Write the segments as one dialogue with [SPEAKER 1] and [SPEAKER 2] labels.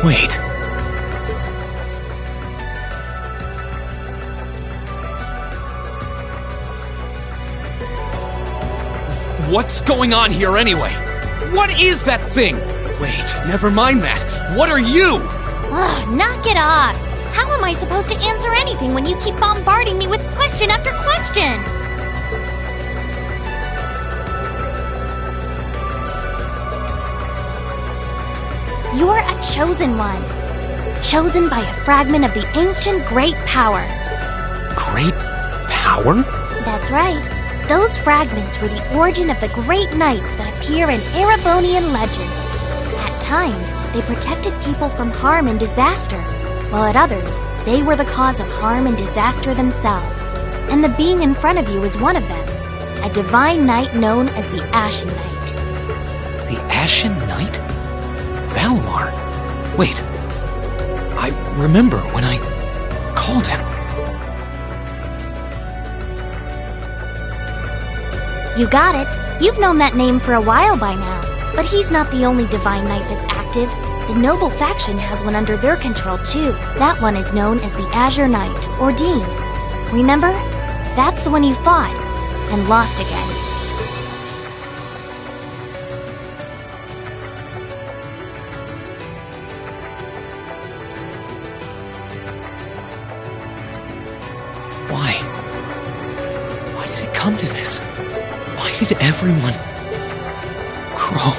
[SPEAKER 1] Wait. What's going on here anyway? What is that thing? Wait, never mind that. What are you?
[SPEAKER 2] Ugh, knock it off. How am I supposed to answer anything when you keep bombarding me with question after question? You're a chosen one. Chosen by a fragment of the ancient Great Power.
[SPEAKER 1] Great power?
[SPEAKER 2] That's right. Those fragments were the origin of the great knights that appear in Erebonian legends. At times, they protected people from harm and disaster, while at others, they were the cause of harm and disaster themselves. And the being in front of you is one of them, a divine knight known as the Ashen Knight.
[SPEAKER 1] The Ashen Knight? Valimar? Wait. I remember when I called him.
[SPEAKER 2] You got it. You've known that name for a while by now. But he's not the only divine knight that's active. The noble faction has one under their control too. That one is known as the Azure Knight, or Dean. Remember? That's the one you fought and lost against.
[SPEAKER 1] Why? Why did it come to this? Why did everyone... Crow?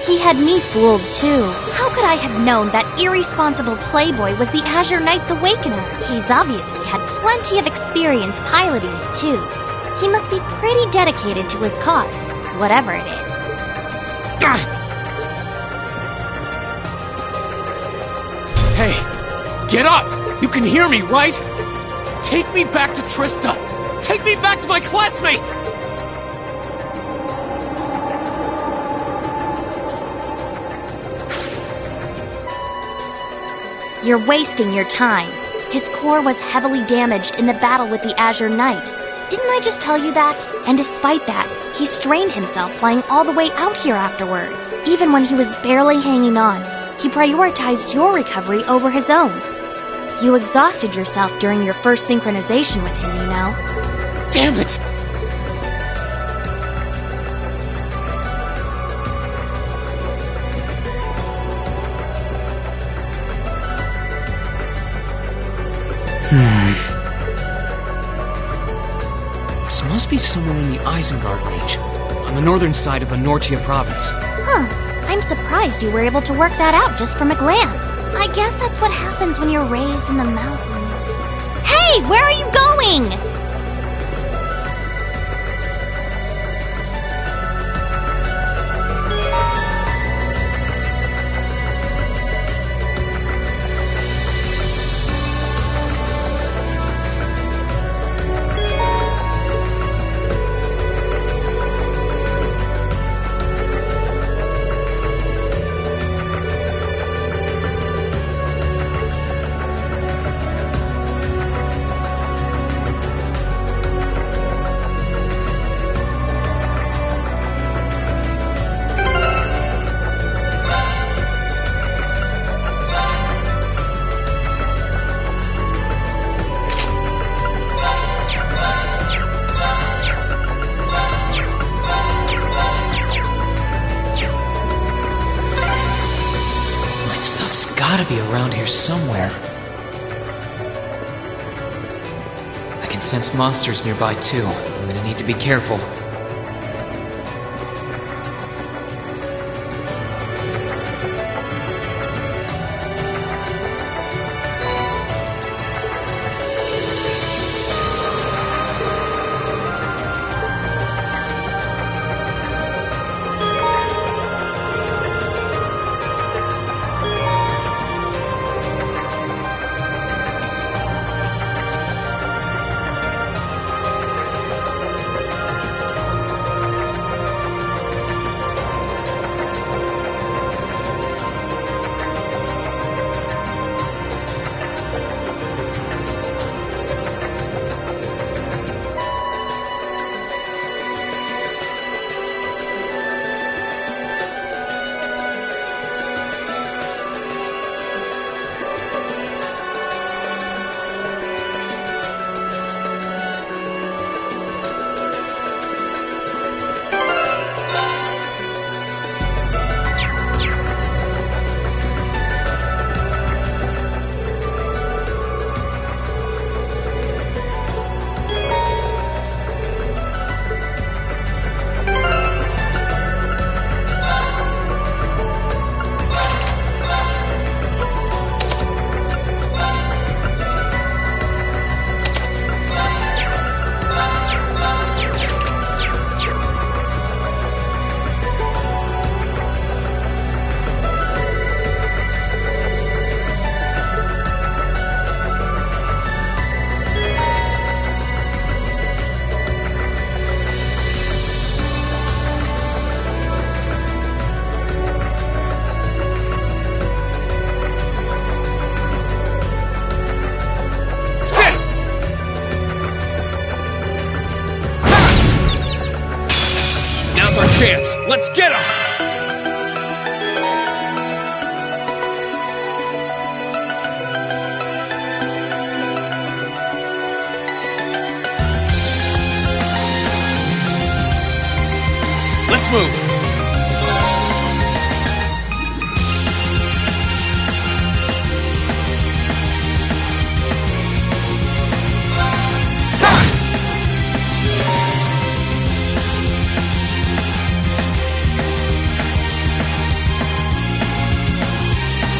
[SPEAKER 2] He had me fooled too. How could I have known that irresponsible playboy was the Azure Knight's Awakener? He's obviously had plenty of experience piloting it too. He must be pretty dedicated to his cause, whatever it is.
[SPEAKER 1] Hey, get up! You can hear me, right? Take me back to Trista! Take me back to my classmates!
[SPEAKER 2] You're wasting your time. His core was heavily damaged in the battle with the Azure Knight. Didn't I just tell you that? And despite that, he strained himself flying all the way out here afterwards. Even when he was barely hanging on, he prioritized your recovery over his own. You exhausted yourself during your first synchronization with him, you know.
[SPEAKER 1] Damn it! This must be somewhere in the Isengard range, on the northern side of the Nortia province.
[SPEAKER 2] Huh. I'm surprised you were able to work that out just from a glance. I guess that's what happens when you're raised in the mountain. Hey, where are you going?
[SPEAKER 1] Gotta be around here somewhere. I can sense monsters nearby too. I'm gonna need to be careful.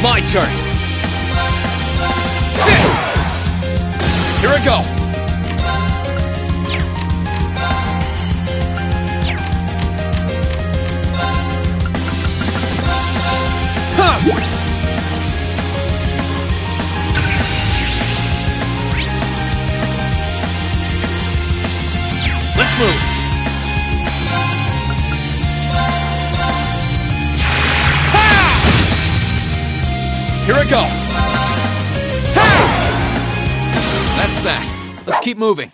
[SPEAKER 1] My turn. Sit! Here I go. Huh! Let's move. Here I go! Ha! That's that. Let's keep moving.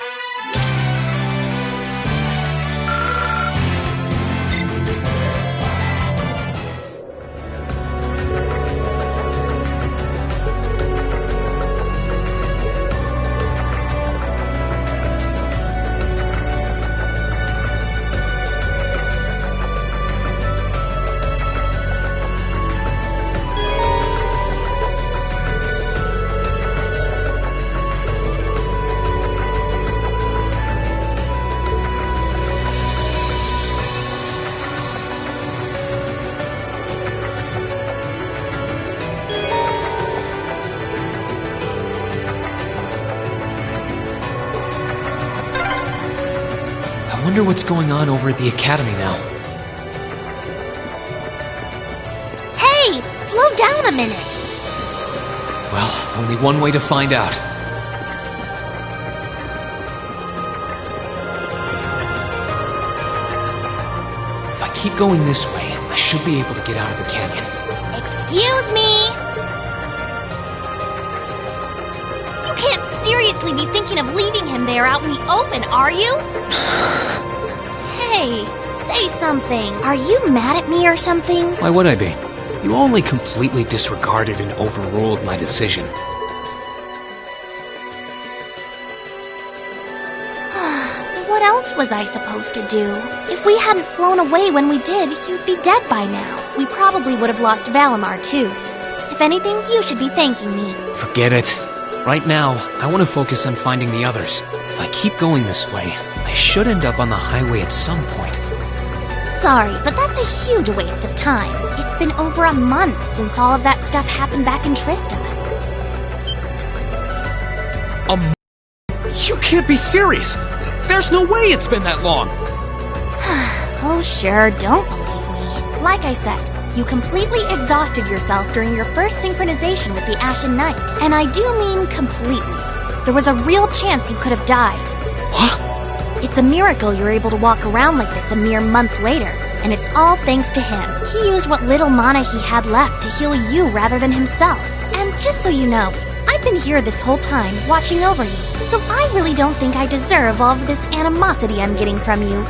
[SPEAKER 1] I wonder what's going on over at the academy now.
[SPEAKER 2] Hey! Slow down a minute!
[SPEAKER 1] Well, only one way to find out. If I keep going this way, I should be able to get out of the canyon.
[SPEAKER 2] Excuse me! You can't seriously be thinking of leaving him there out in the open, are you? Hey, say something. Are you mad at me or something?
[SPEAKER 1] Why would I be? You only completely disregarded and overruled my decision.
[SPEAKER 2] What else was I supposed to do? If we hadn't flown away when we did, you'd be dead by now. We probably would have lost Valimar too. If anything, you should be thanking me.
[SPEAKER 1] Forget it. Right now, I want to focus on finding the others. If I keep going this way, I should end up on the highway at some point.
[SPEAKER 2] Sorry, but that's a huge waste of time. It's been over a month since all of that stuff happened back in Trista.
[SPEAKER 1] You can't be serious! There's no way it's been that long!
[SPEAKER 2] Oh sure, don't believe me. Like I said, you completely exhausted yourself during your first synchronization with the Ashen Knight. And I do mean completely. There was a real chance you could have died.
[SPEAKER 1] What?
[SPEAKER 2] It's a miracle you're able to walk around like this a mere month later, and it's all thanks to him. He used what little mana he had left to heal you rather than himself. And just so you know, I've been here this whole time, watching over you, so I really don't think I deserve all of this animosity I'm getting from you.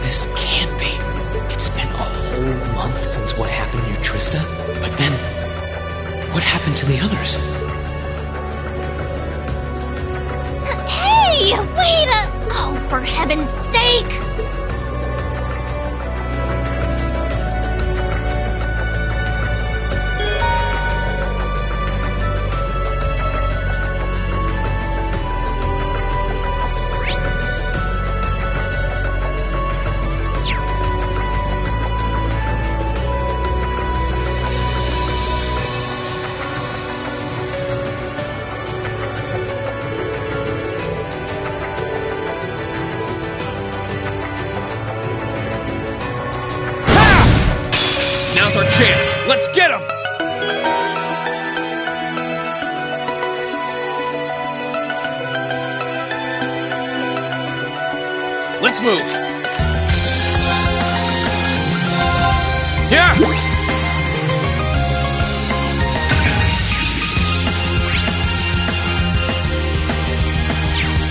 [SPEAKER 1] This can't be. It's been a whole month since what happened near Trista, but then, what happened to the others?
[SPEAKER 2] Hey, wait a... Oh, for heaven's sake!
[SPEAKER 1] Now's our chance. Let's get him! Let's move. Yeah!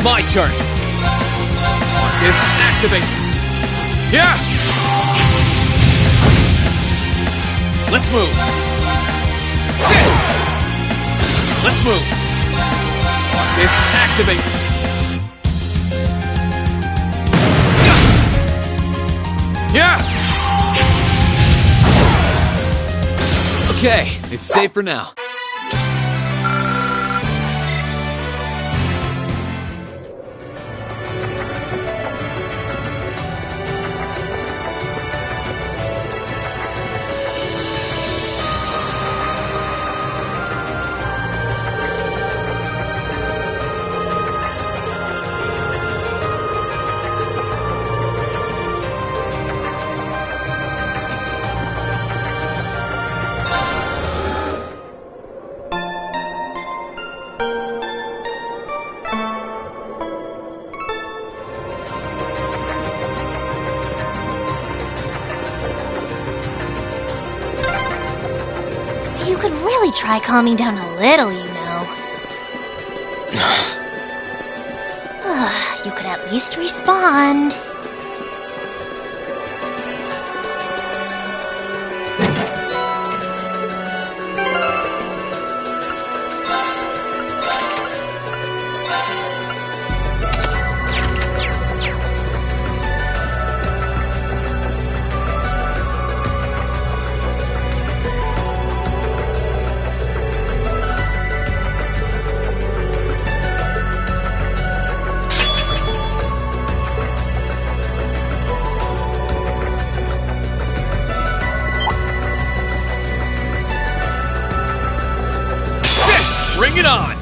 [SPEAKER 1] My turn. Marcus, activate. Yeah! Let's move. Sit! Let's move. Marcus, activate. Yeah! Okay, it's safe for now.
[SPEAKER 2] could really try calming down a little, you know. You could at least respond.
[SPEAKER 1] Bring it on!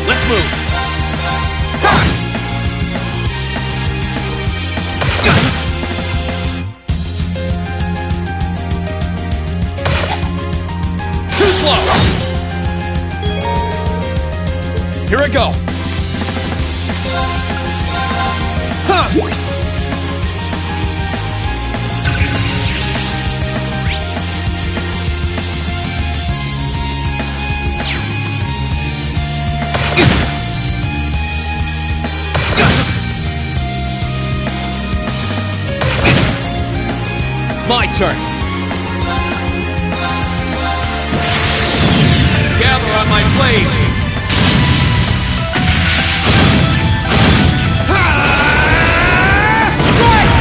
[SPEAKER 1] Let's move! Too slow! Here I go! Huh! My turn! Gather on my blade! Strike!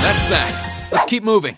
[SPEAKER 1] That's that. Let's keep moving.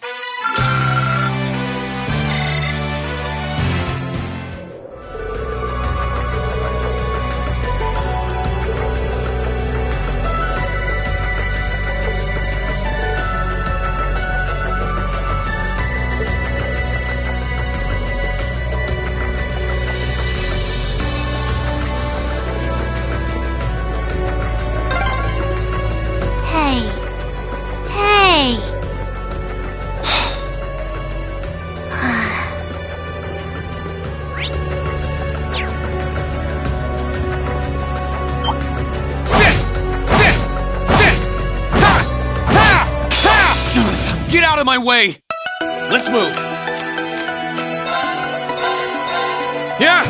[SPEAKER 1] Get out of my way! Let's move! Yeah!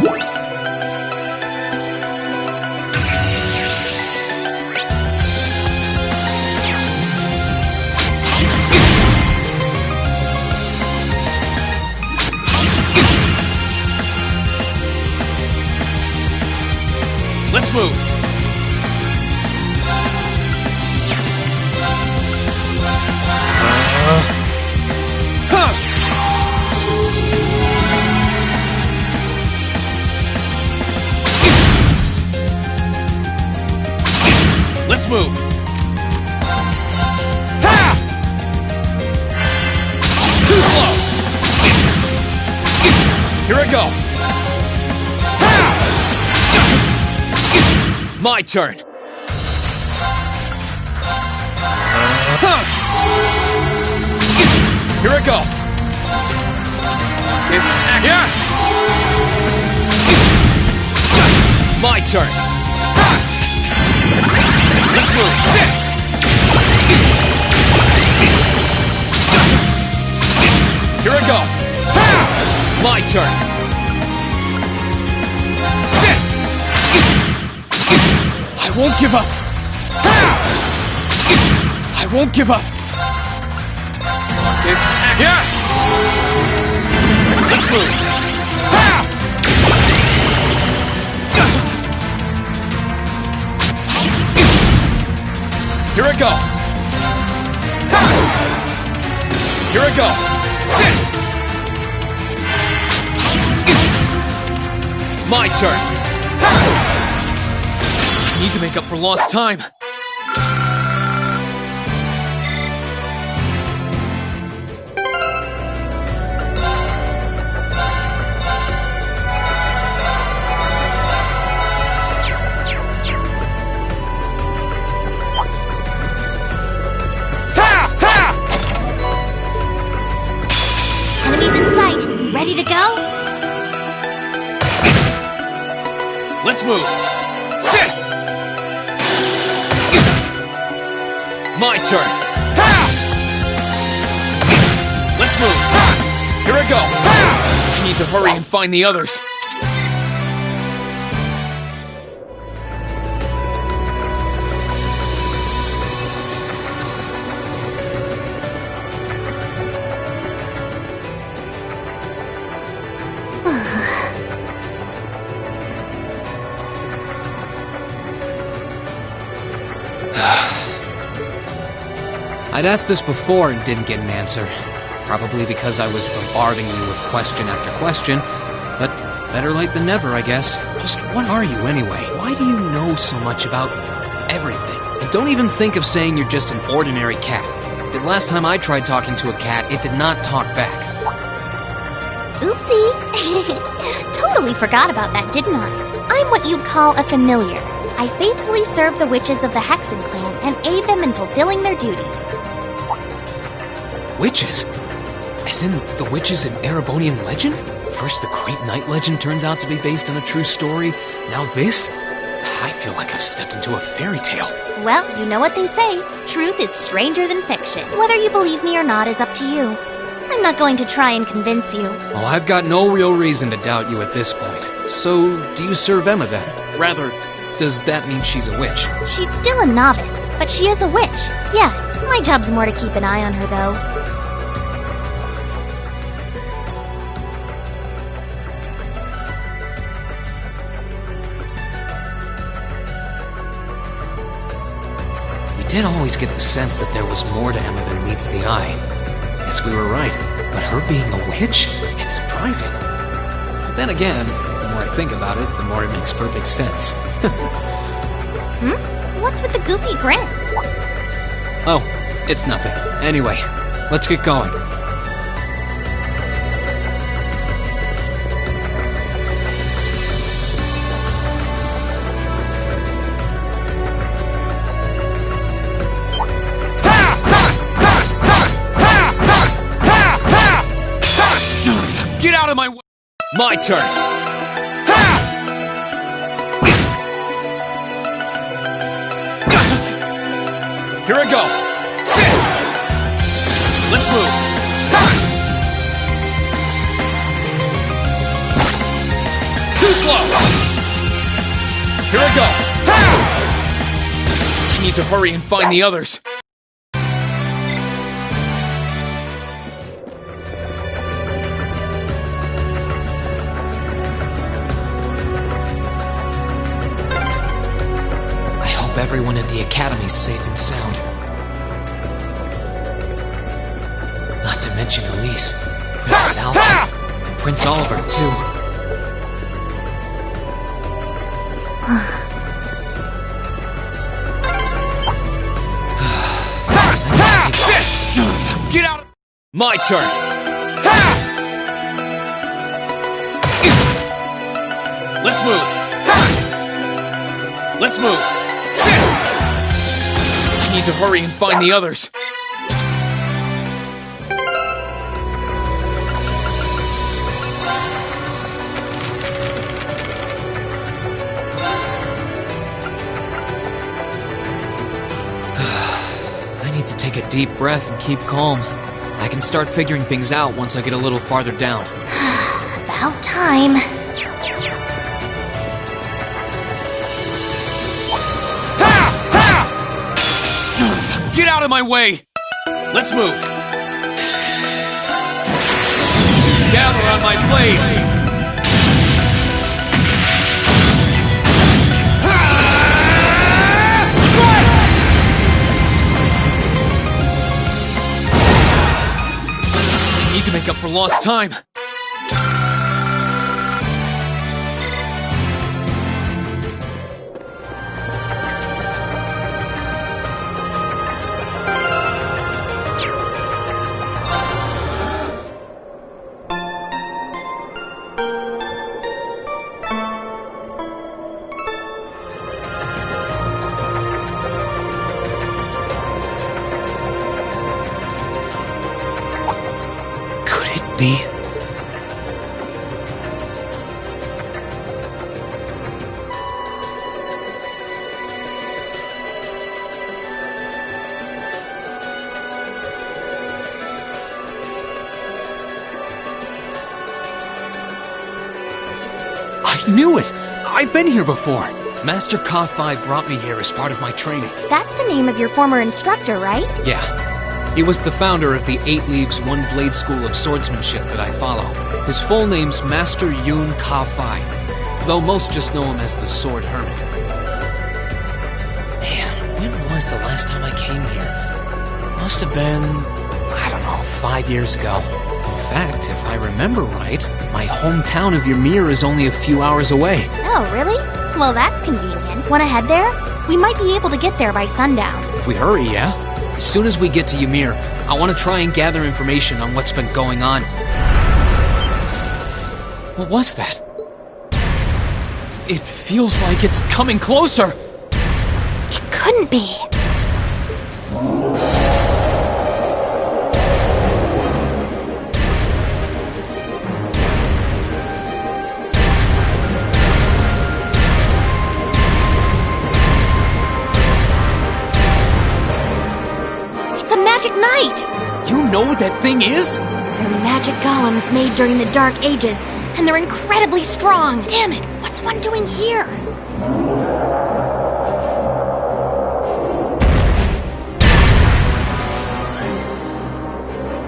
[SPEAKER 1] Let's move! Let's move! Ha! Too slow! Here I go! Ha! My turn! Here I go! This act. Yeah! My turn! Let's move! Sit! Here I go! My turn! Sit! I won't give up! I won't give up! This act. Yeah! Let's move! Here I go! Here I go! Sit! My turn! Need to make up for lost time. move! Sit! My turn! Let's move! Here I go! I need to hurry and find the others.
[SPEAKER 3] I'd asked this before and didn't get an answer. Probably because I was bombarding you with question after question. But better late than never, I guess. Just what are you anyway? Why do you know so much about everything? And don't even think of saying you're just an ordinary cat. Because last time I tried talking to a cat, it did not talk back.
[SPEAKER 2] Oopsie. Totally forgot about that, didn't I? I'm what you'd call a familiar. I faithfully serve the witches of the Hexen clan and aid them in fulfilling their duties.
[SPEAKER 3] Witches? As in the witches in Erebonian legend? First the Great Night legend turns out to be based on a true story, now this? I feel like I've stepped into a fairy tale.
[SPEAKER 2] Well, you know what they say. Truth is stranger than fiction. Whether you believe me or not is up to you. I'm not going to try and convince you.
[SPEAKER 3] Well, I've got no real reason to doubt you at this point. So, do you serve Emma then? Rather, does that mean she's a witch?
[SPEAKER 2] She's still a novice, but she is a witch. Yes, my job's more to keep an eye on her, though.
[SPEAKER 3] We did always get the sense that there was more to Emma than meets the eye. Guess we were right, but her being a witch? It's surprising. But then again, the more I think about it, the more it makes perfect sense.
[SPEAKER 2] What's with the goofy grin?
[SPEAKER 3] Oh, it's nothing. Anyway, let's get going.
[SPEAKER 1] Get out of my way! My turn! Here I go! Sit! Let's move! Too slow! Here I go! I need to hurry and find the others.
[SPEAKER 3] Everyone at the Academy's safe and sound. Not to mention Elise, Princess Alpha, and Prince Oliver, too.
[SPEAKER 1] Get out! My turn! Let's move! Let's move! I need to hurry and find the others.
[SPEAKER 3] I need to take a deep breath and keep calm. I can start figuring things out once I get a little farther down.
[SPEAKER 2] About time.
[SPEAKER 1] Get out of my way! Let's move! Gather on my blade! I need to make up for lost time.
[SPEAKER 3] Be?
[SPEAKER 1] I knew it! I've been here before!
[SPEAKER 3] Master Ka-Fi brought me here as part of my training.
[SPEAKER 2] That's the name of your former instructor, right?
[SPEAKER 3] Yeah. He was the founder of the 8 Leaves, 1 Blade School of Swordsmanship that I follow. His full name's Master Yoon Ka-Fi, though most just know him as the Sword Hermit. Man, when was the last time I came here? Must have been, I don't know, 5 years ago. In fact, if I remember right, my hometown of Ymir is only a few hours away.
[SPEAKER 2] Oh, really? Well, that's convenient. Wanna head there? We might be able to get there by sundown.
[SPEAKER 3] If we hurry, yeah? As soon as we get to Ymir, I want to try and gather information on what's been going on.
[SPEAKER 1] What was that? It feels like it's coming closer!
[SPEAKER 2] It couldn't be. Magic Knight!
[SPEAKER 1] You know what that thing is?
[SPEAKER 2] They're magic golems made during the Dark Ages, and they're incredibly strong. Damn it, what's one doing here?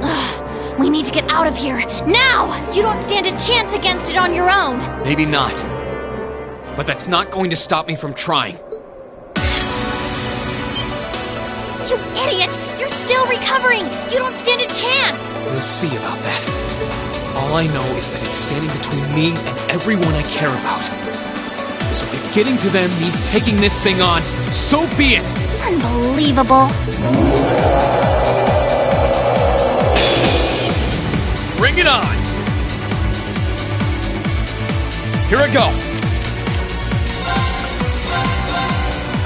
[SPEAKER 2] Ugh, we need to get out of here, now! You don't stand a chance against it on your own.
[SPEAKER 3] Maybe not. But that's not going to stop me from trying.
[SPEAKER 2] You idiot! You're still recovering! You don't stand a chance!
[SPEAKER 3] We'll see about that. All I know is that it's standing between me and everyone I care about.
[SPEAKER 1] So if getting to them means taking this thing on, so be it!
[SPEAKER 2] Unbelievable.
[SPEAKER 1] Bring it on! Here I go!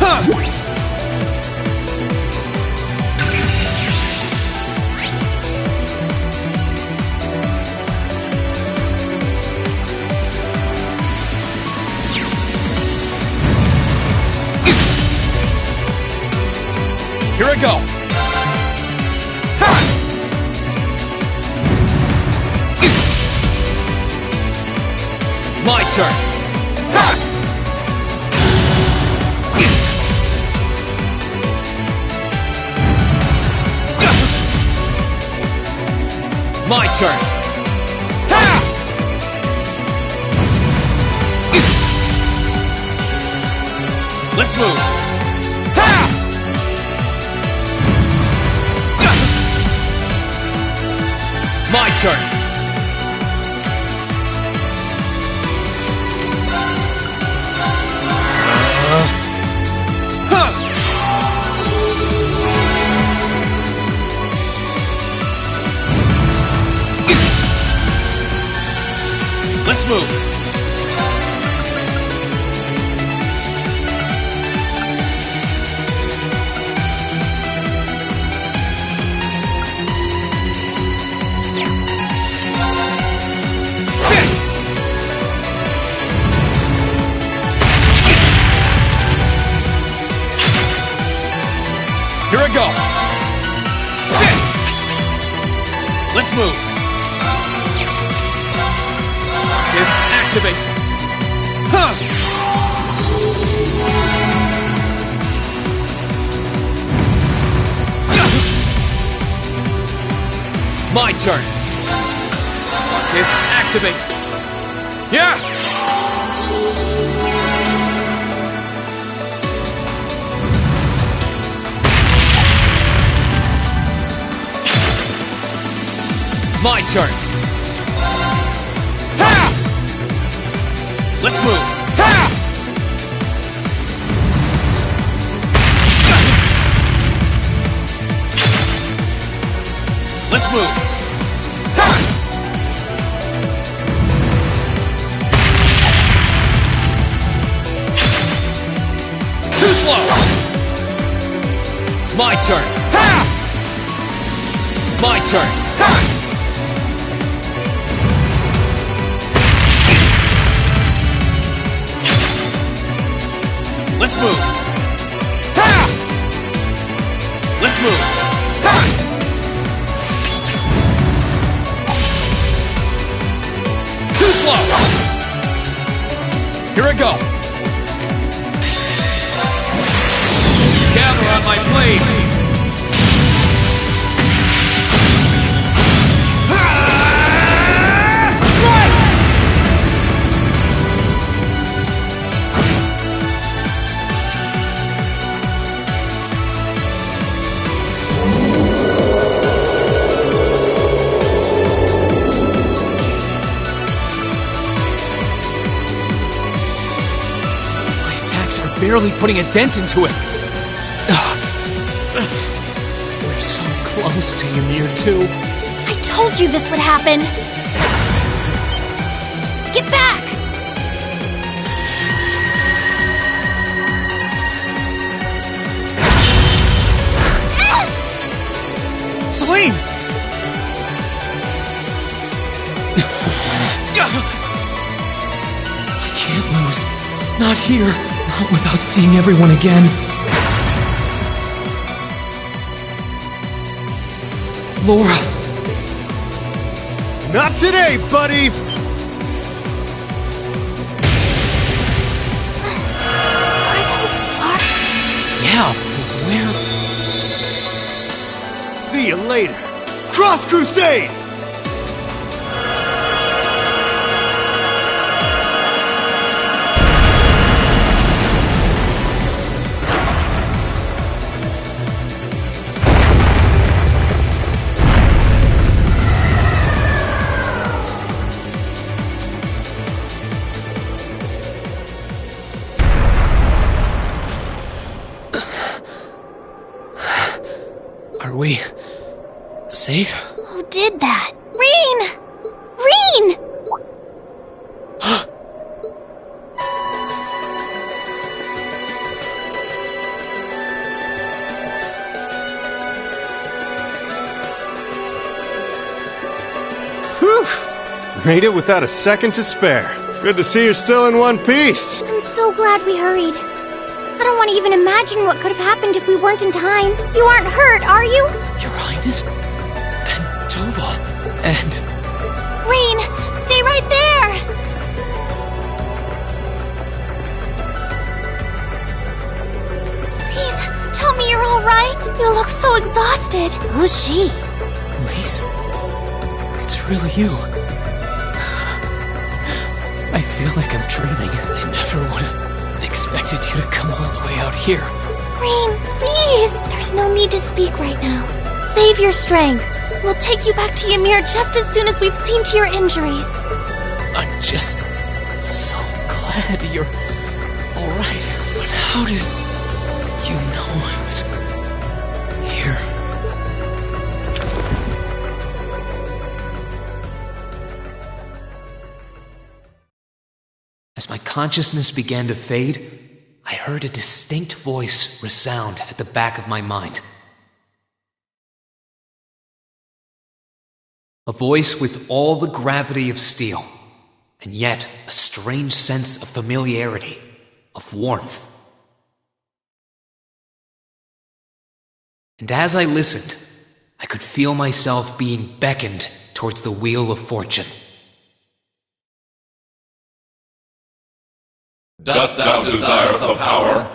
[SPEAKER 1] Huh! Here I go! Ha! My turn! Ha! My turn! Ha! Let's move! Ha! My turn! Let's move! Here I go! Sit! Let's move! Disactivate! Huh! My turn! Disactivate! Yeah! My turn! Ha! Let's move! Ha! Let's move! Ha! Too slow! My turn! Ha! My turn! Ha! Let's move! Ha! Let's move! Ha! Too slow! I go! Gather on my blade! Barely putting a dent into it. We're so close to Ymir too.
[SPEAKER 2] I told you this would happen. Get back!
[SPEAKER 1] Selene! I can't lose. Not here. Not without seeing everyone again. Laura!
[SPEAKER 4] Not today, buddy!
[SPEAKER 2] Are those sparks?
[SPEAKER 1] Yeah, where?
[SPEAKER 4] See you later! Cross Crusade!
[SPEAKER 1] Are we safe?
[SPEAKER 2] Who did that? Reen! Reen!
[SPEAKER 4] Whew! Made it without a second to spare. Good to see you're still in one piece.
[SPEAKER 2] I'm so glad we hurried. I don't want to even imagine what could have happened if we weren't in time. You aren't hurt, are you?
[SPEAKER 1] Your Highness? And Toval? And...
[SPEAKER 2] Reen, stay right there! Please, tell me you're all right. You look so exhausted. Who's she?
[SPEAKER 1] Elise? It's really you. I feel like I'm dreaming. I never would have expected you to come all the way out here.
[SPEAKER 2] Reen, please! There's no need to speak right now. Save your strength. We'll take you back to Ymir just as soon as we've seen to your injuries.
[SPEAKER 1] I'm just so glad you're all right. But how did you know I was here? As my consciousness began to fade, I heard a distinct voice resound at the back of my mind. A voice with all the gravity of steel, and yet a strange sense of familiarity, of warmth. And as I listened, I could feel myself being beckoned towards the wheel of fortune.
[SPEAKER 5] Dost thou desire the power?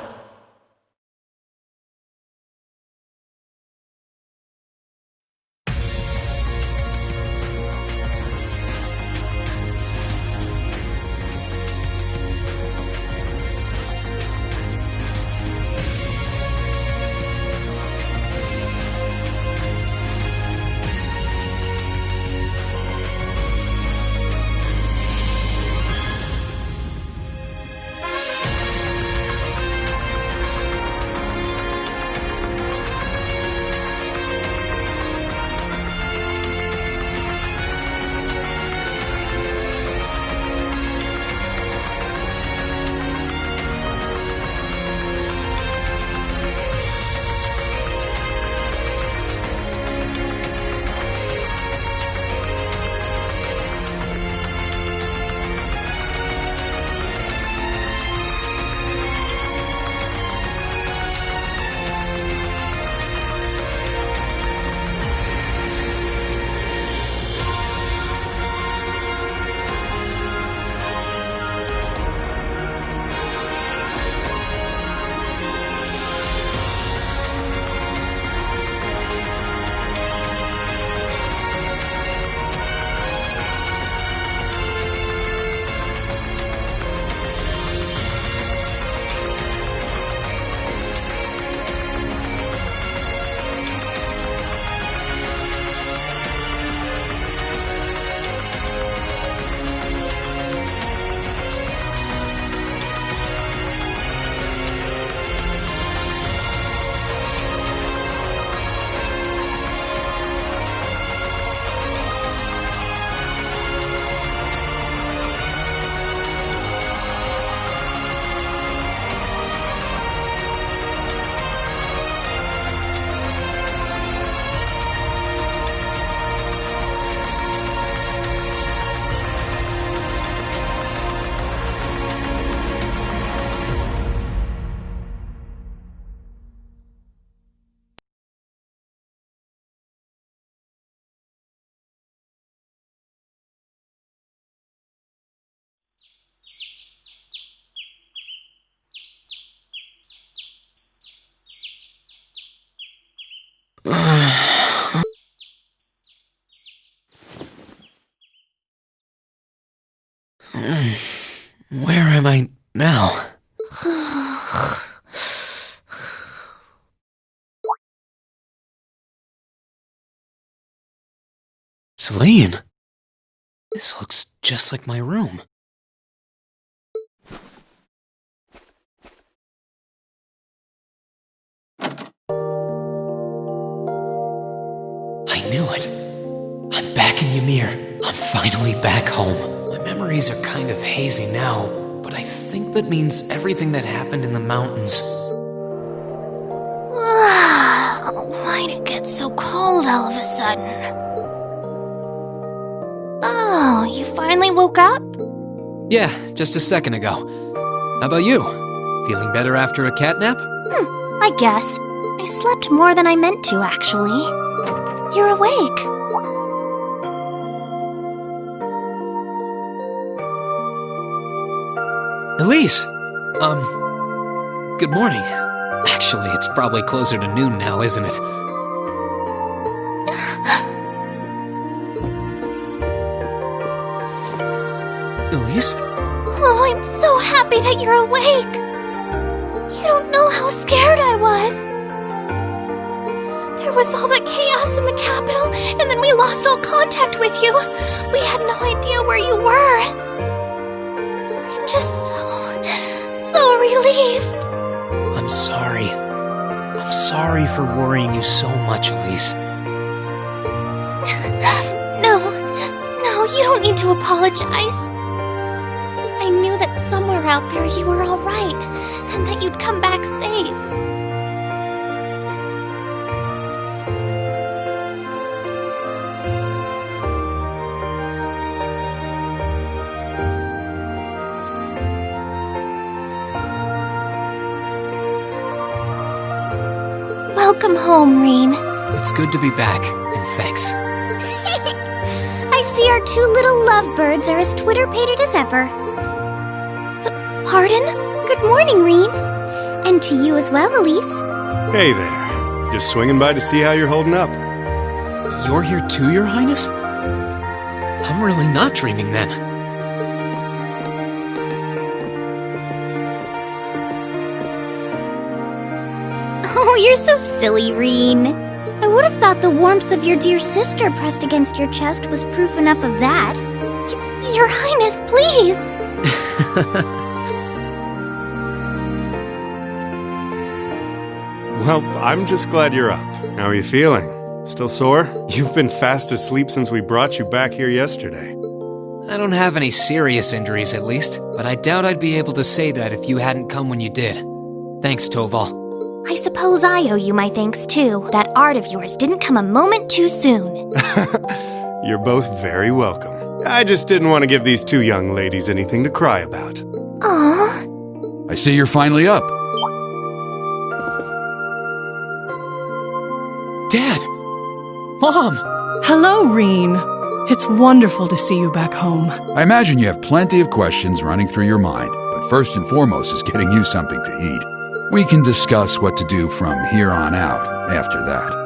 [SPEAKER 3] Celine, this looks just like my room. I knew it. I'm back in Ymir. I'm finally back home. My memories are kind of hazy now, but I think that means everything that happened in the mountains.
[SPEAKER 2] Why'd it get so cold all of a sudden? Oh, you finally woke up?
[SPEAKER 3] Yeah, just a second ago. How about you? Feeling better after a catnap?
[SPEAKER 2] I guess. I slept more than I meant to, actually. You're awake.
[SPEAKER 3] Elise! Good morning. Actually, it's probably closer to noon now, isn't it? Elise?
[SPEAKER 2] Oh, I'm so happy that you're awake. You don't know how scared I was. There was all that chaos in the capital, and then we lost all contact with you. We had no idea where you were. I'm just so relieved.
[SPEAKER 3] I'm sorry. I'm sorry for worrying you so much, Elise.
[SPEAKER 2] No, you don't need to apologize. I knew that somewhere out there you were all right, and that you'd come back safe. Welcome home, Reen.
[SPEAKER 3] It's good to be back, and thanks.
[SPEAKER 2] I see our two little lovebirds are as Twitter-pated as ever. Pardon? Good morning, Reen. And to you as well, Elise.
[SPEAKER 4] Hey there. Just swinging by to see how you're holding up.
[SPEAKER 3] You're here too, Your Highness? I'm really not dreaming then.
[SPEAKER 2] Oh, you're so silly, Reen. I would have thought the warmth of your dear sister pressed against your chest was proof enough of that. Your Highness, please!
[SPEAKER 4] Well, I'm just glad you're up. How are you feeling? Still sore? You've been fast asleep since we brought you back here yesterday.
[SPEAKER 3] I don't have any serious injuries, at least, but I doubt I'd be able to say that if you hadn't come when you did. Thanks, Toval.
[SPEAKER 2] I suppose I owe you my thanks, too. That art of yours didn't come a moment too soon.
[SPEAKER 4] You're both very welcome. I just didn't want to give these two young ladies anything to cry about.
[SPEAKER 2] Aww.
[SPEAKER 6] I see you're finally up.
[SPEAKER 3] Dad! Mom!
[SPEAKER 7] Hello, Reen. It's wonderful to see you back home.
[SPEAKER 6] I imagine you have plenty of questions running through your mind, but first and foremost is getting you something to eat. We can discuss what to do from here on out after that.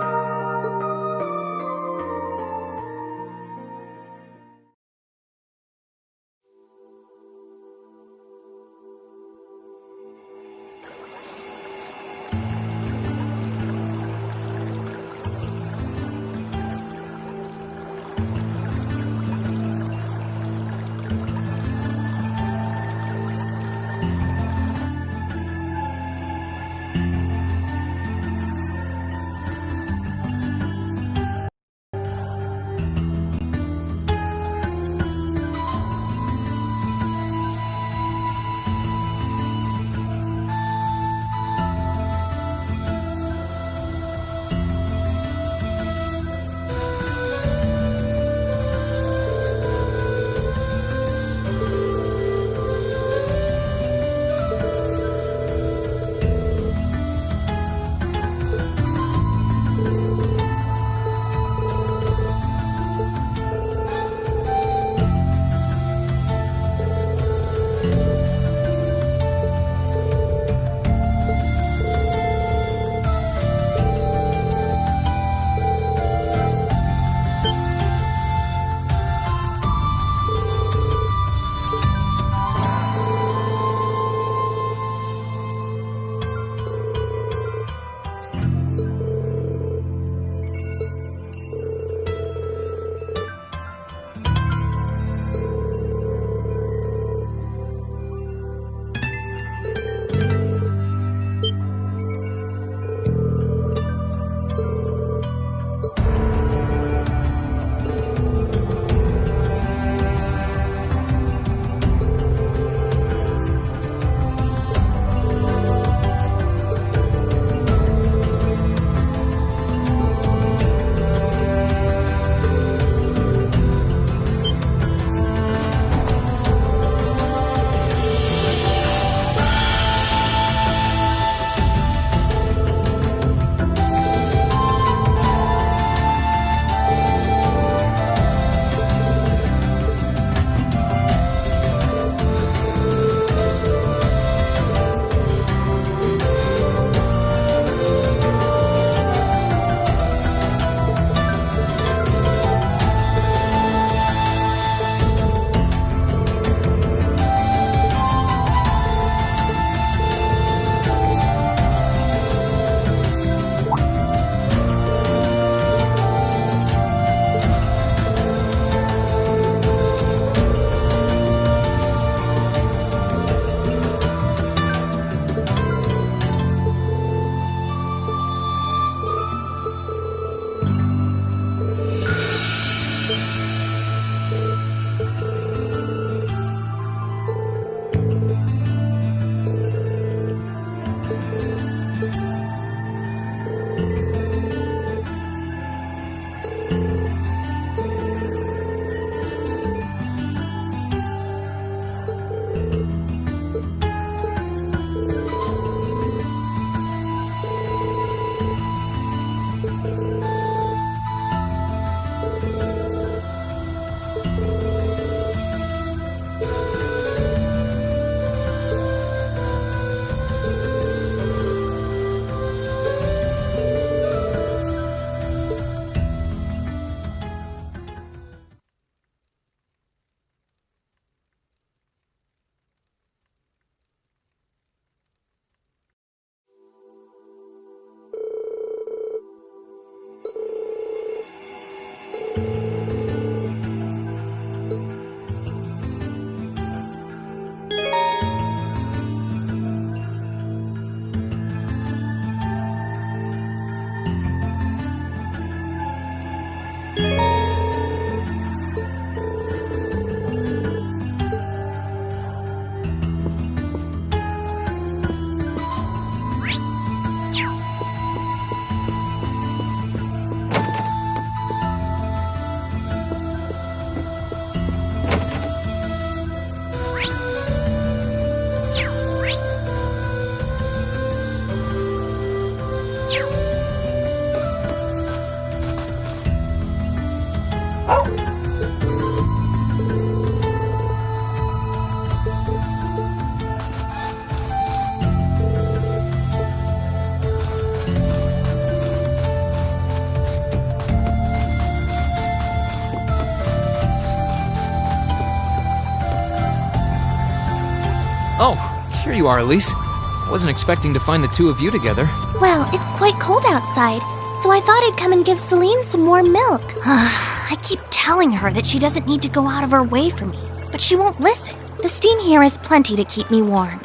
[SPEAKER 3] here you are, Elise. I wasn't expecting to find the two of you together.
[SPEAKER 2] Well, it's quite cold outside, so I thought I'd come and give Celine some warm milk. I keep telling her that she doesn't need to go out of her way for me, but she won't listen. The steam here is plenty to keep me warm.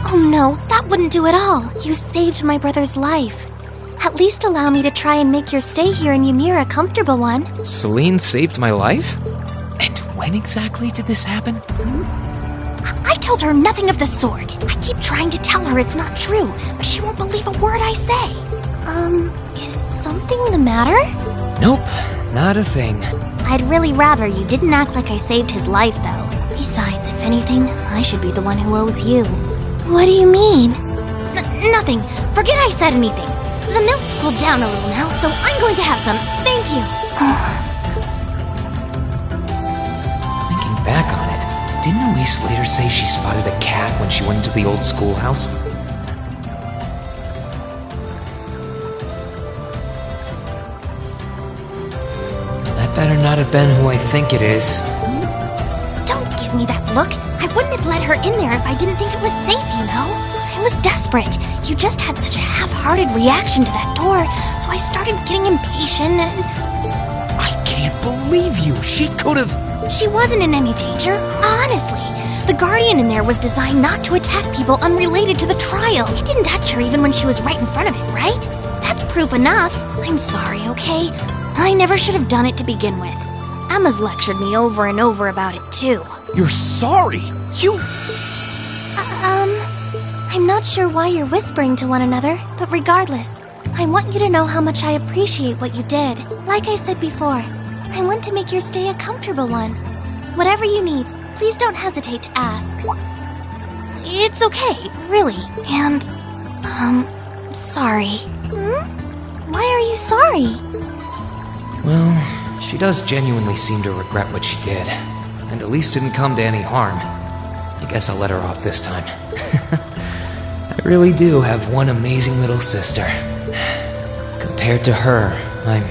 [SPEAKER 2] Oh no, that wouldn't do at all. You saved my brother's life. At least allow me to try and make your stay here in Ymir a comfortable one.
[SPEAKER 3] Celine saved my life? And when exactly did this happen?
[SPEAKER 2] I told her nothing of the sort. I keep trying to tell her it's not true, but she won't believe a word I say. Is something the matter?
[SPEAKER 3] Nope, not a thing.
[SPEAKER 2] I'd really rather you didn't act like I saved his life, though. Besides, if anything, I should be the one who owes you. What do you mean? Nothing. Forget I said anything. The milk's cooled down a little now, so I'm going to have some. Thank you.
[SPEAKER 3] Thinking back on it, didn't Elise later say she spotted a cat when she went into the old schoolhouse? That better not have been who I think it is.
[SPEAKER 2] Don't give me that look. I wouldn't have let her in there if I didn't think it was safe, you know? I was desperate. You just had such a half-hearted reaction to that door, so I started getting impatient and...
[SPEAKER 3] I can't believe you! She could've...
[SPEAKER 2] She wasn't in any danger, honestly. The Guardian in there was designed not to attack people unrelated to the trial. It didn't touch her even when she was right in front of it, right? That's proof enough. I'm sorry, okay? I never should have done it to begin with. Emma's lectured me over and over about it, too.
[SPEAKER 3] You're sorry! You...
[SPEAKER 2] I'm not sure why you're whispering to one another, but regardless, I want you to know how much I appreciate what you did. Like I said before, I want to make your stay a comfortable one. Whatever you need, please don't hesitate to ask. It's okay, really, and, sorry. Why are you sorry?
[SPEAKER 3] Well, she does genuinely seem to regret what she did, and Elise didn't come to any harm. I guess I'll let her off this time. I really do have one amazing little sister. Compared to her, I'm...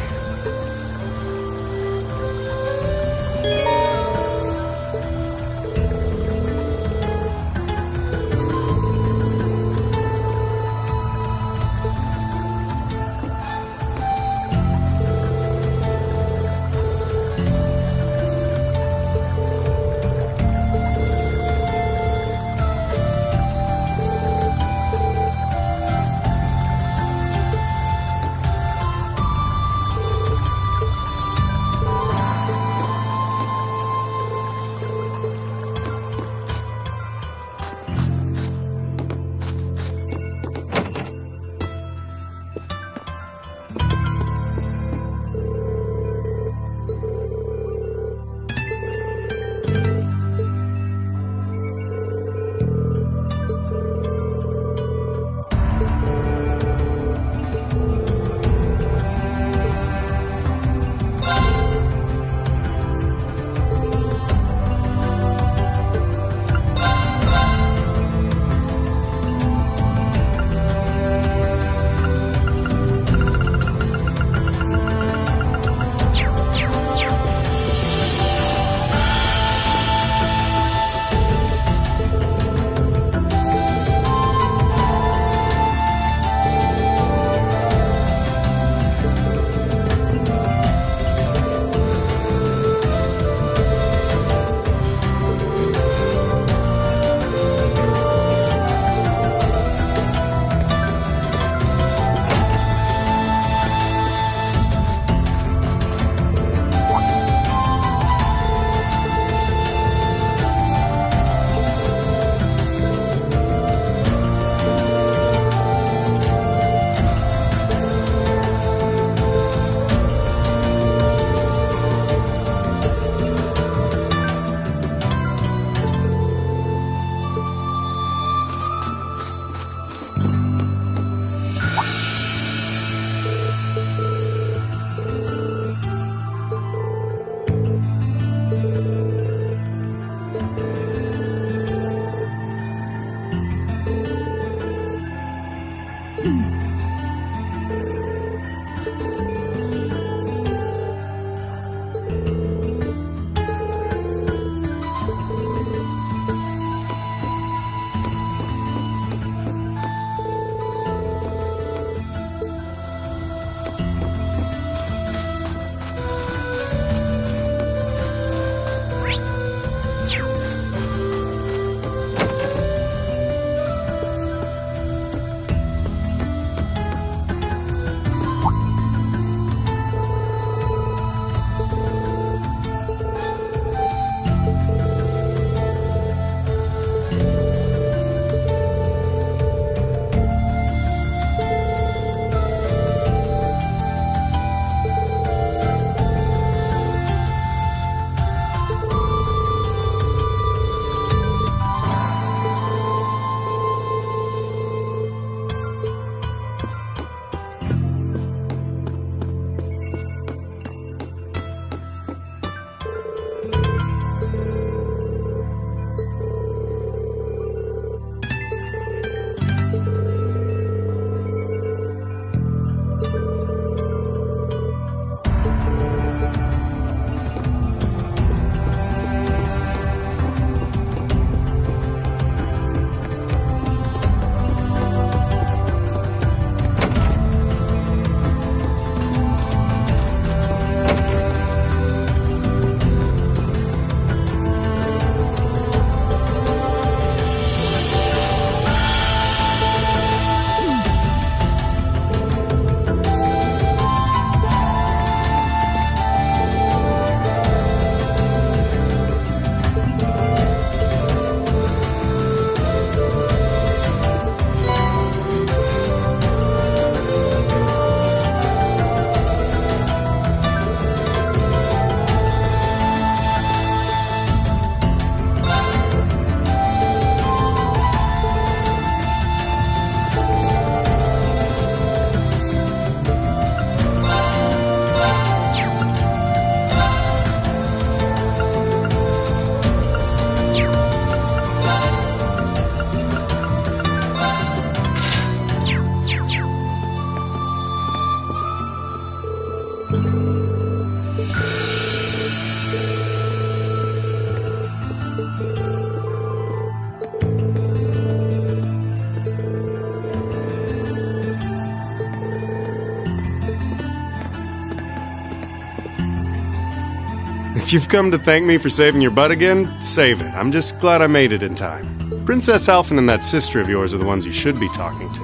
[SPEAKER 4] If you've come to thank me for saving your butt again, save it. I'm just glad I made it in time. Princess Alphen and that sister of yours are the ones you should be talking to.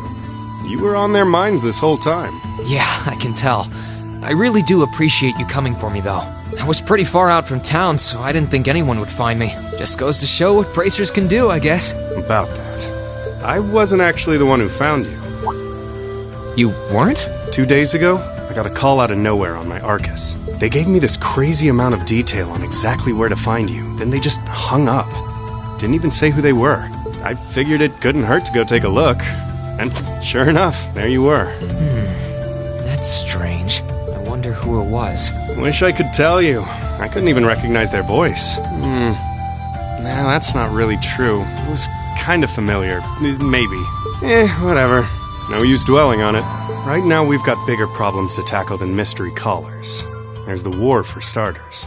[SPEAKER 4] You were on their minds this whole time.
[SPEAKER 3] Yeah, I can tell. I really do appreciate you coming for me, though. I was pretty far out from town, so I didn't think anyone would find me. Just goes to show what bracers can do, I guess.
[SPEAKER 4] About that. I wasn't actually the one who found you.
[SPEAKER 3] You weren't?
[SPEAKER 4] 2 days ago, I got a call out of nowhere on my Arcus. They gave me this crazy amount of detail on exactly where to find you, then they just hung up. Didn't even say who they were. I figured it couldn't hurt to go take a look. And sure enough, there you were.
[SPEAKER 3] That's strange. I wonder who it was.
[SPEAKER 4] Wish I could tell you. I couldn't even recognize their voice. Nah, that's not really true. It was kind of familiar. Maybe. Whatever. No use dwelling on it. Right now we've got bigger problems to tackle than mystery callers. There's the war for starters.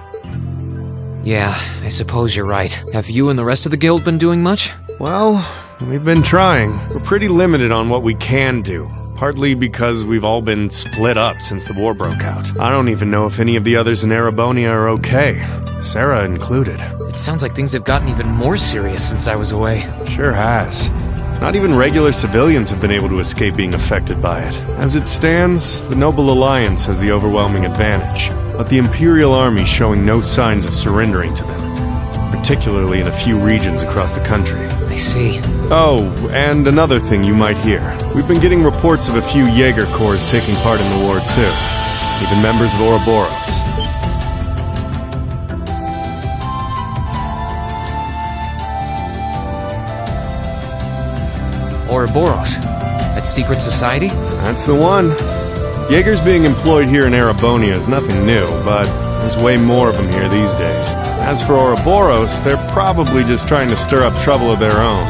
[SPEAKER 3] Yeah, I suppose you're right. Have you and the rest of the guild been doing much?
[SPEAKER 4] Well, we've been trying. We're pretty limited on what we can do. Partly because we've all been split up since the war broke out. I don't even know if any of the others in Erebonia are okay. Sarah included.
[SPEAKER 3] It sounds like things have gotten even more serious since I was away.
[SPEAKER 4] Sure has. Not even regular civilians have been able to escape being affected by it. As it stands, the Noble Alliance has the overwhelming advantage, but the Imperial Army's showing no signs of surrendering to them, particularly in a few regions across the country.
[SPEAKER 3] I see.
[SPEAKER 4] Oh, and another thing you might hear. We've been getting reports of a few Jaeger Corps taking part in the war too, even members of Ouroboros.
[SPEAKER 3] Ouroboros? That secret society?
[SPEAKER 4] That's the one. Jaegers being employed here in Erebonia is nothing new, but there's way more of them here these days. As for Ouroboros, they're probably just trying to stir up trouble of their own.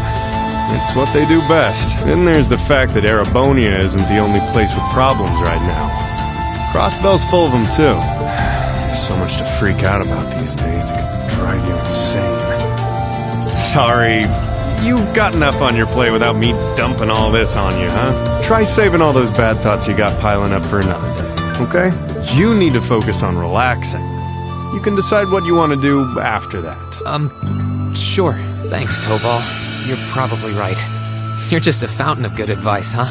[SPEAKER 4] It's what they do best. Then there's the fact that Erebonia isn't the only place with problems right now. Crossbell's full of them too. There's so much to freak out about these days, it could drive you insane. Sorry. You've got enough on your plate without me dumping all this on you, huh? Try saving all those bad thoughts you got piling up for another day, okay? You need to focus on relaxing. You can decide what you want to do after that.
[SPEAKER 3] Sure. Thanks, Toval. You're probably right. You're just a fountain of good advice, huh?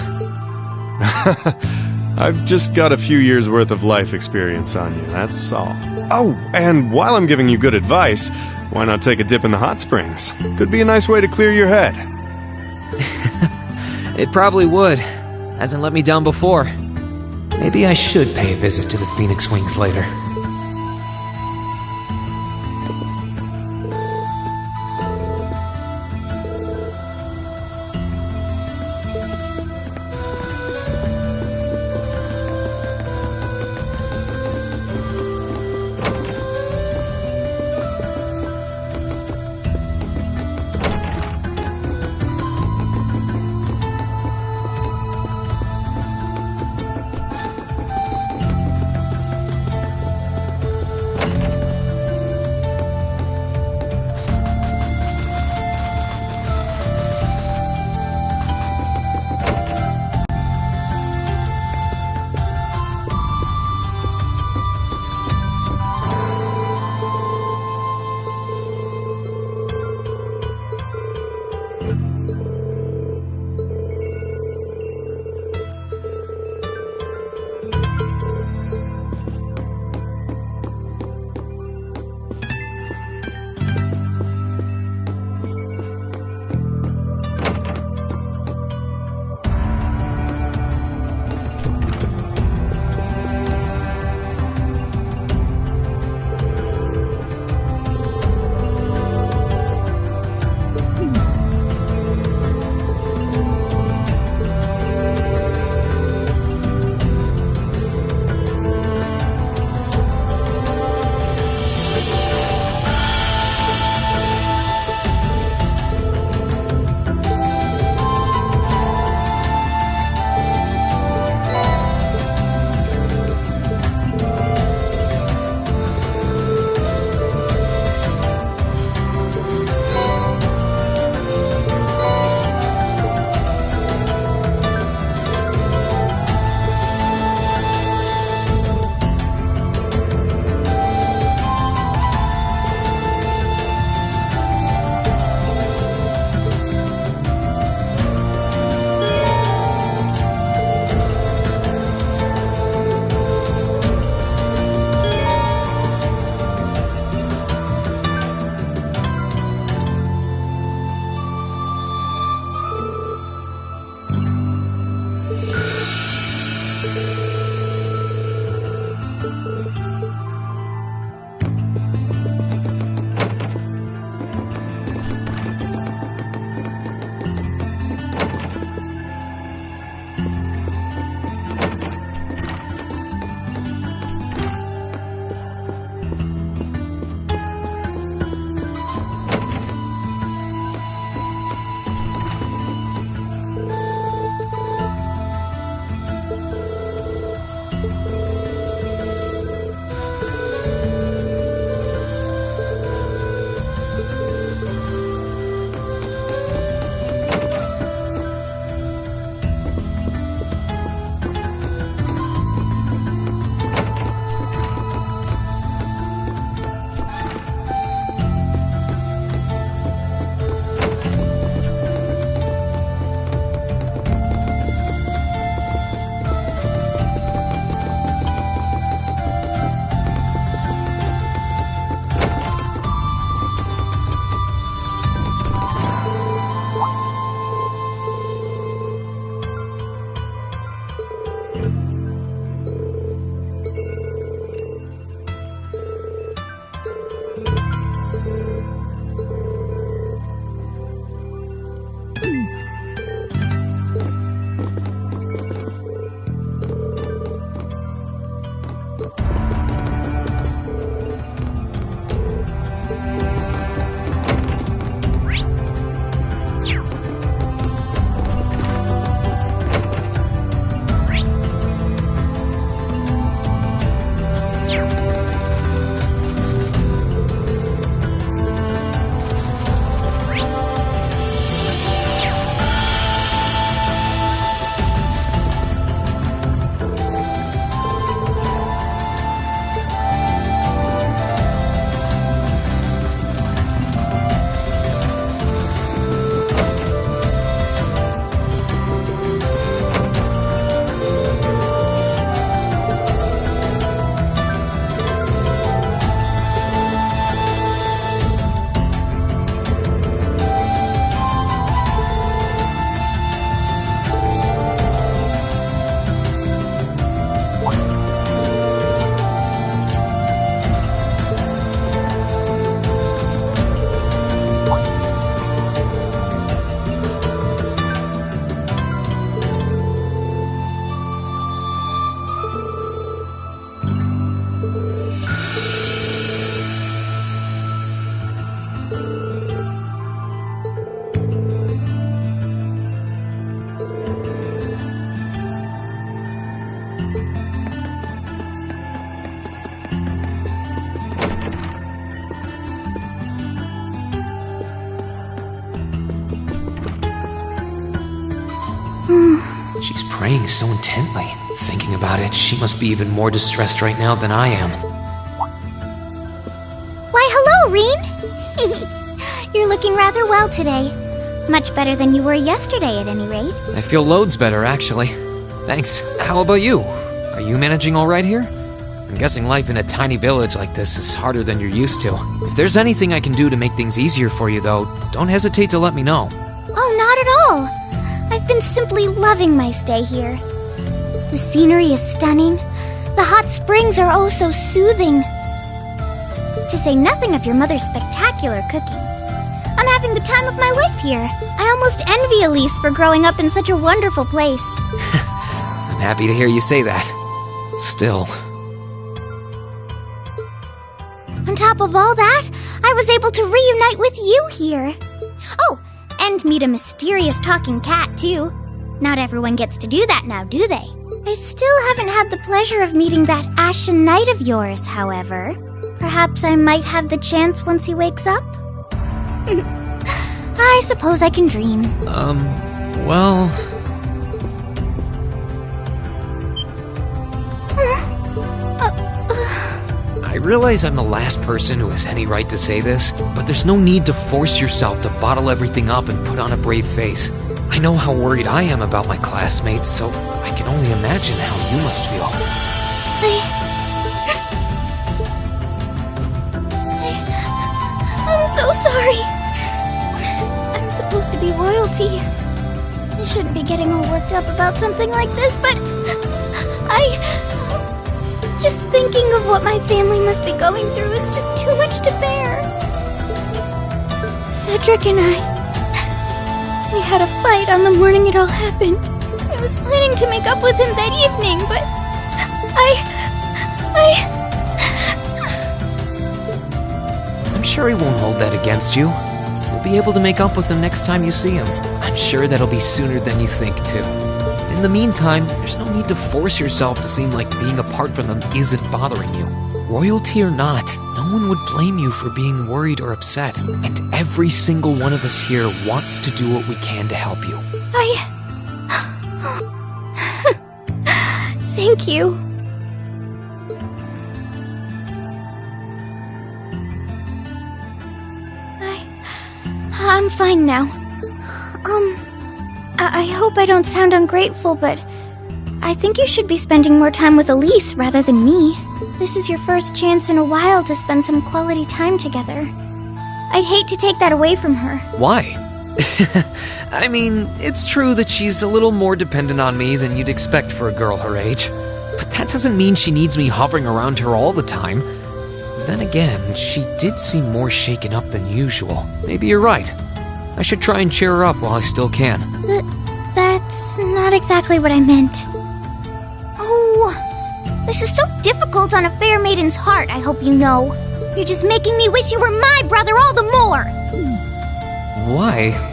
[SPEAKER 4] I've just got a few years' worth of life experience on you, that's all. Oh, and while I'm giving you good advice, why not take a dip in the hot springs? Could be a nice way to clear your head.
[SPEAKER 3] It probably would. Hasn't let me down before. Maybe I should pay a visit to the Phoenix Wings later. She's praying so intently. Thinking about it, she must be even more distressed right now than I am.
[SPEAKER 2] Why, hello, Reen! You're looking rather well today. Much better than you were yesterday, at any rate.
[SPEAKER 3] I feel loads better, actually. Thanks. How about you? Are you managing all right here? I'm guessing life in a tiny village like this is harder than you're used to. If there's anything I can do to make things easier for you, though, don't hesitate to let me know.
[SPEAKER 2] Oh, not at all. I've been simply loving my stay here. The scenery is stunning. The hot springs are oh so soothing. To say nothing of your mother's spectacular cooking. I'm having the time of my life here. I almost envy Elise for growing up in such a wonderful place.
[SPEAKER 3] I'm happy to hear you say that. Still.
[SPEAKER 2] On top of all that, I was able to reunite with you here. Oh, and meet a mysterious talking cat, too. Not everyone gets to do that now, do they? I still haven't had the pleasure of meeting that Ashen Knight of yours, however. Perhaps I might have the chance once he wakes up? I suppose I can dream.
[SPEAKER 3] Well... I realize I'm the last person who has any right to say this, but there's no need to force yourself to bottle everything up and put on a brave face. I know how worried I am about my classmates, so I can only imagine how you must feel.
[SPEAKER 2] I'm so sorry. I'm supposed to be royalty. I shouldn't be getting all worked up about something like this, but I just think Thinking of what my family must be going through is just too much to bear. Cedric and we had a fight on the morning it all happened. I was planning to make up with him that evening, but
[SPEAKER 3] I'm sure he won't hold that against you. You'll be able to make up with him next time you see him. I'm sure that'll be sooner than you think, too. In the meantime, there's no need to force yourself to seem like being apart from them isn't bothering you. Royalty or not, no one would blame you for being worried or upset. And every single one of us here wants to do what we can to help you.
[SPEAKER 2] Thank you. I'm fine now. I hope I don't sound ungrateful, but I think you should be spending more time with Elise rather than me. This is your first chance in a while to spend some quality time together. I'd hate to take that away from her.
[SPEAKER 3] Why? I mean, it's true that she's a little more dependent on me than you'd expect for a girl her age. But that doesn't mean she needs me hovering around her all the time. Then again, she did seem more shaken up than usual. Maybe you're right. I should try and cheer her up while I still can.
[SPEAKER 2] That's not exactly what I meant. Oh, this is so difficult on a fair maiden's heart, I hope you know. You're just making me wish you were my brother all the more.
[SPEAKER 3] Why?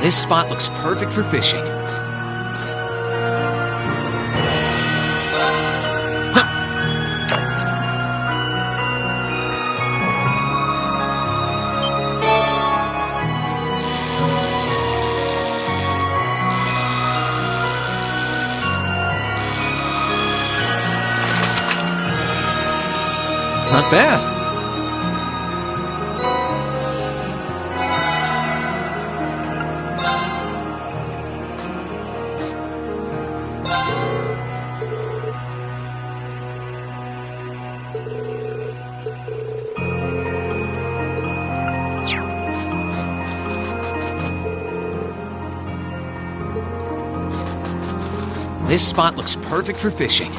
[SPEAKER 3] This spot looks perfect for fishing. Not bad. This spot looks perfect for fishing.